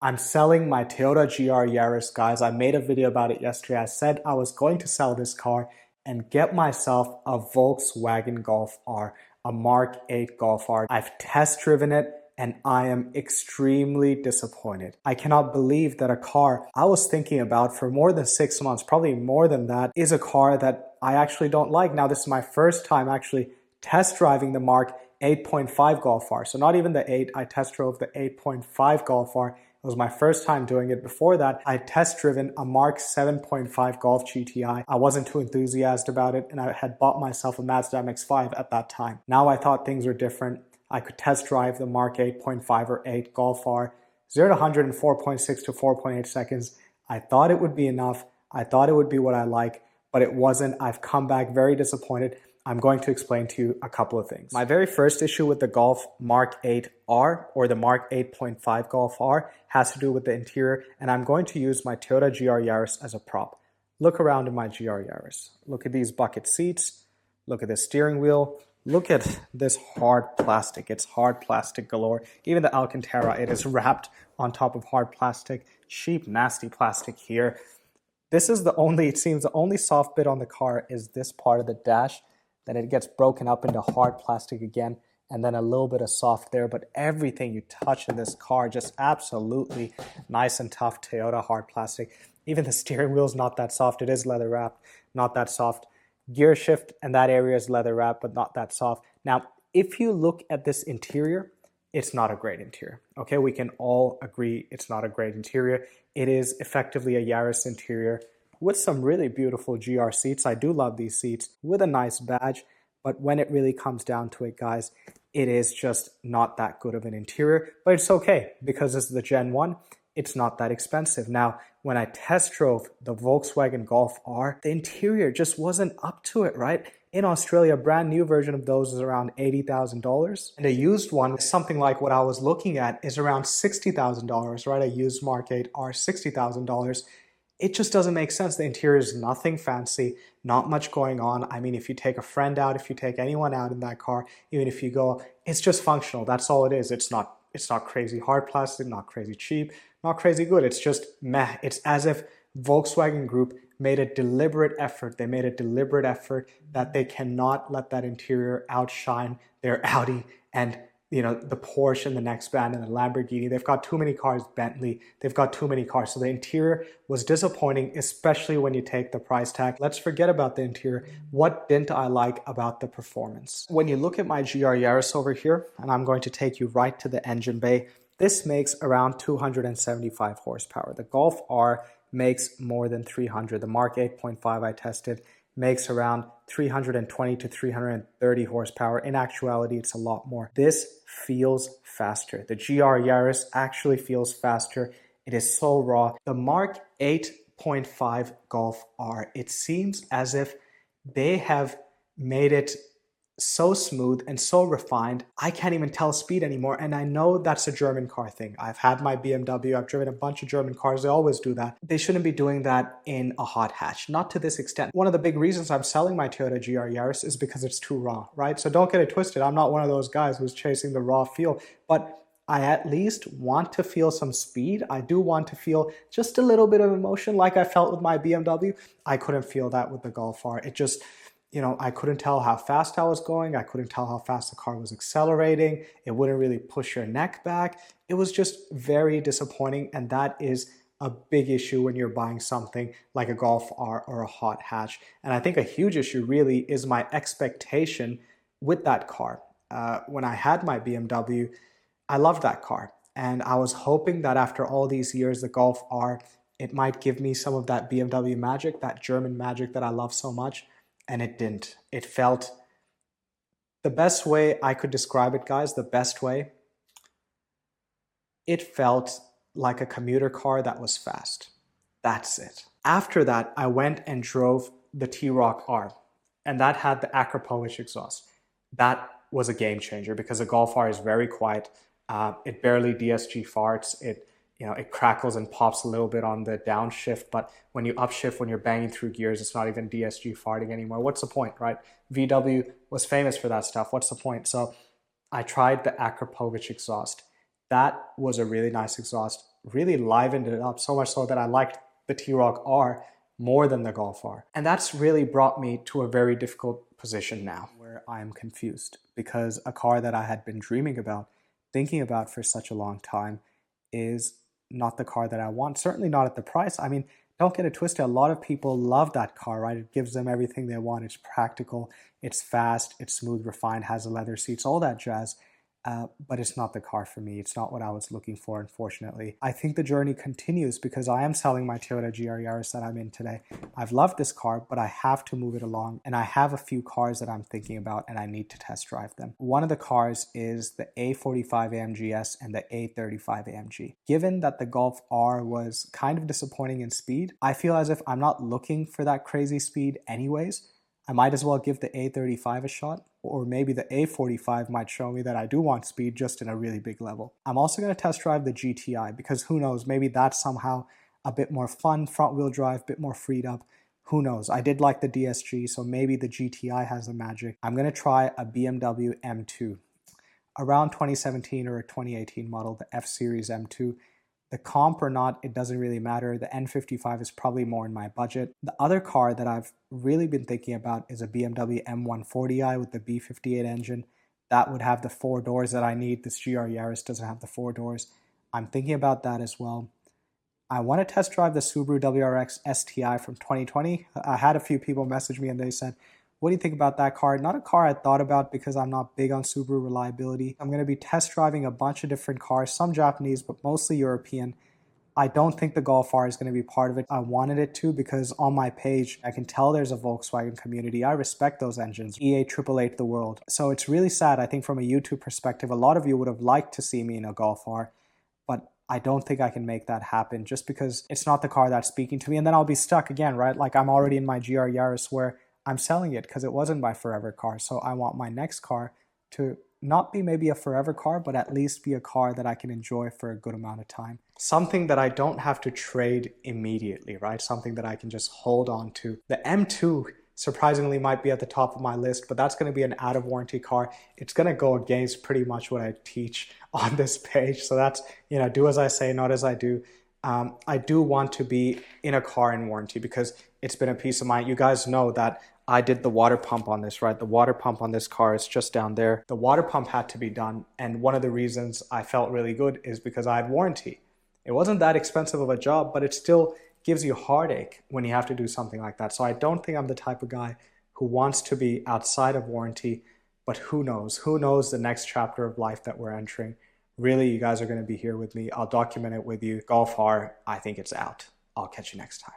I'm selling my Toyota GR Yaris, guys. I made a video about it yesterday. I said I was going to sell this car and get myself a Volkswagen Golf R, a Mark 8 Golf R. I've test driven it and I am extremely disappointed. I cannot believe that a car I was thinking about for more than 6 months, probably more than that, is a car that I actually don't like. Now, this is my first time actually test driving the Mark 8.5 Golf R. So not even the 8, I test drove the 8.5 Golf R. It was my first time doing it. Before that, I test driven a Mark 7.5 Golf GTI. I wasn't too enthusiastic about it and I had bought myself a Mazda MX-5 at that time. Now I thought things were different. I could test drive the Mark 8.5 or 8 Golf R, 0 to 100 in 4.6 to 4.8 seconds. I thought it would be enough. I thought it would be what I like, but it wasn't. I've come back very disappointed. I'm going to explain to you a couple of things. My very first issue with the Golf Mark 8R or the Mark 8.5 Golf R has to do with the interior, and I'm going to use my Toyota GR Yaris as a prop. Look around in my GR Yaris. Look at these bucket seats. Look at the steering wheel. Look at this hard plastic. It's hard plastic galore. Even the Alcantara, it is wrapped on top of hard plastic. Cheap, nasty plastic here. This is the only, it seems the only soft bit on the car is this part of the dash. Then it gets broken up into hard plastic again, and then a little bit of soft there. But everything you touch in this car, just absolutely nice and tough Toyota hard plastic. Even the steering wheel is not that soft. It is leather wrapped, not that soft. Gear shift and that area is leather wrapped, but not that soft. Now, if you look at this interior, it's not a great interior. Okay, we can all agree it's not a great interior. It is effectively a Yaris interior with some really beautiful GR seats. I do love these seats with a nice badge, but when it really comes down to it, guys, it is just not that good of an interior, but it's okay because this is the Gen 1. It's not that expensive. Now, when I test drove the Volkswagen Golf R, the interior just wasn't up to it, right? In Australia, a brand new version of those is around $80,000. And a used one, something like what I was looking at, is around $60,000, right? A used Mark 8 R, $60,000. It just doesn't make sense. The interior is nothing fancy, not much going on. I mean, if you take a friend out, if you take anyone out in that car, even if you go, it's just functional. That's all it is. It's not crazy hard plastic, not crazy cheap, not crazy good. It's just meh. It's as if Volkswagen Group made a deliberate effort. They made a deliberate effort that they cannot let that interior outshine their Audi and the Porsche and the next band and the Lamborghini. They've got too many cars, Bentley. They've got too many cars. So the interior was disappointing, especially when you take the price tag. Let's forget about the interior. What didn't I like about the performance? When you look at my GR Yaris over here, and I'm going to take you right to the engine bay, this makes around 275 horsepower. The Golf R makes more than 300. The Mark 8.5 I tested makes around 320 to 330 horsepower. In actuality, it's a lot more. This feels faster. The GR Yaris actually feels faster. It is so raw. The Mark 8.5 Golf R, it seems as if they have made it so smooth and so refined, I can't even tell speed anymore. And I know that's a German car thing. I've had my BMW, I've driven a bunch of German cars, they always do that. They shouldn't be doing that in a hot hatch, not to this extent. One of the big reasons I'm selling my Toyota GR Yaris is because it's too raw, right? So don't get it twisted. I'm not one of those guys who's chasing the raw feel, but I at least want to feel some speed. I do want to feel just a little bit of emotion like I felt with my BMW. I couldn't feel that with the Golf R. It just, I couldn't tell how fast I was going. I couldn't tell how fast the car was accelerating. It wouldn't really push your neck back. It was just very disappointing. And that is a big issue when you're buying something like a Golf R or a hot hatch. And I think a huge issue really is my expectation with that car. When I had my BMW, I loved that car. And I was hoping that after all these years, the Golf R, it might give me some of that BMW magic, that German magic that I love so much. And it didn't. It felt, the best way I could describe it, guys, the best way, it felt like a commuter car that was fast. That's it. After that, I went and drove the T-Roc R, and that had the Akrapovic exhaust. That was a game changer because the Golf R is very quiet. It barely DSG farts. It crackles and pops a little bit on the downshift, but when you upshift, when you're banging through gears, it's not even DSG farting anymore. What's the point, right? VW was famous for that stuff. What's the point? So I tried the Akrapovic exhaust. That was a really nice exhaust. really livened it up, so much so that I liked the T-Roc R more than the Golf R. And that's really brought me to a very difficult position now where I'm confused, because a car that I had been dreaming about, thinking about for such a long time is not the car that I want, certainly not at the price. I mean, don't get it twisted, a lot of people love that car, right? It gives them everything they want. It's practical, it's fast, it's smooth, refined, has the leather seats, all that jazz. But it's not the car for me. It's not what I was looking for, unfortunately. I think the journey continues because I am selling my Toyota GR Yaris that I'm in today. I've loved this car, but I have to move it along, and I have a few cars that I'm thinking about and I need to test drive them. One of the cars is the A45 AMG S and the A35 AMG. Given that the Golf R was kind of disappointing in speed, I feel as if I'm not looking for that crazy speed anyways. I might as well give the A35 a shot, or maybe the A45 might show me that I do want speed just in a really big level. I'm also going to test drive the GTI because who knows, maybe that's somehow a bit more fun, front wheel drive, a bit more freed up. Who knows? I did like the DSG, so maybe the GTI has the magic. I'm going to try a BMW M2, around 2017 or a 2018 model, the F-Series M2. The comp or not, it doesn't really matter. The N55 is probably more in my budget. The other car that I've really been thinking about is a BMW M140i with the B58 engine. That would have the 4 doors that I need. This GR Yaris doesn't have the 4 doors. I'm thinking about that as well. I want to test drive the Subaru WRX STI from 2020. I had a few people message me and they said, what do you think about that car? Not a car I thought about because I'm not big on Subaru reliability. I'm going to be test driving a bunch of different cars, some Japanese, but mostly European. I don't think the Golf R is going to be part of it. I wanted it to because on my page, I can tell there's a Volkswagen community. I respect those engines. EA888 the world. So it's really sad. I think from a YouTube perspective, a lot of you would have liked to see me in a Golf R, but I don't think I can make that happen just because it's not the car that's speaking to me. And then I'll be stuck again, right? Like I'm already in my GR Yaris where I'm selling it because it wasn't my forever car. So I want my next car to not be maybe a forever car, but at least be a car that I can enjoy for a good amount of time. Something that I don't have to trade immediately, right? Something that I can just hold on to. The M2 surprisingly might be at the top of my list, but that's going to be an out of warranty car. It's going to go against pretty much what I teach on this page. So that's, do as I say, not as I do. I do want to be in a car in warranty because it's been a peace of mind. You guys know that I did the water pump on this, right? The water pump on this car is just down there. The water pump had to be done. And one of the reasons I felt really good is because I had warranty. It wasn't that expensive of a job, but it still gives you heartache when you have to do something like that. So I don't think I'm the type of guy who wants to be outside of warranty, but who knows? Who knows the next chapter of life that we're entering? Really, you guys are going to be here with me. I'll document it with you. Golf R, I think it's out. I'll catch you next time.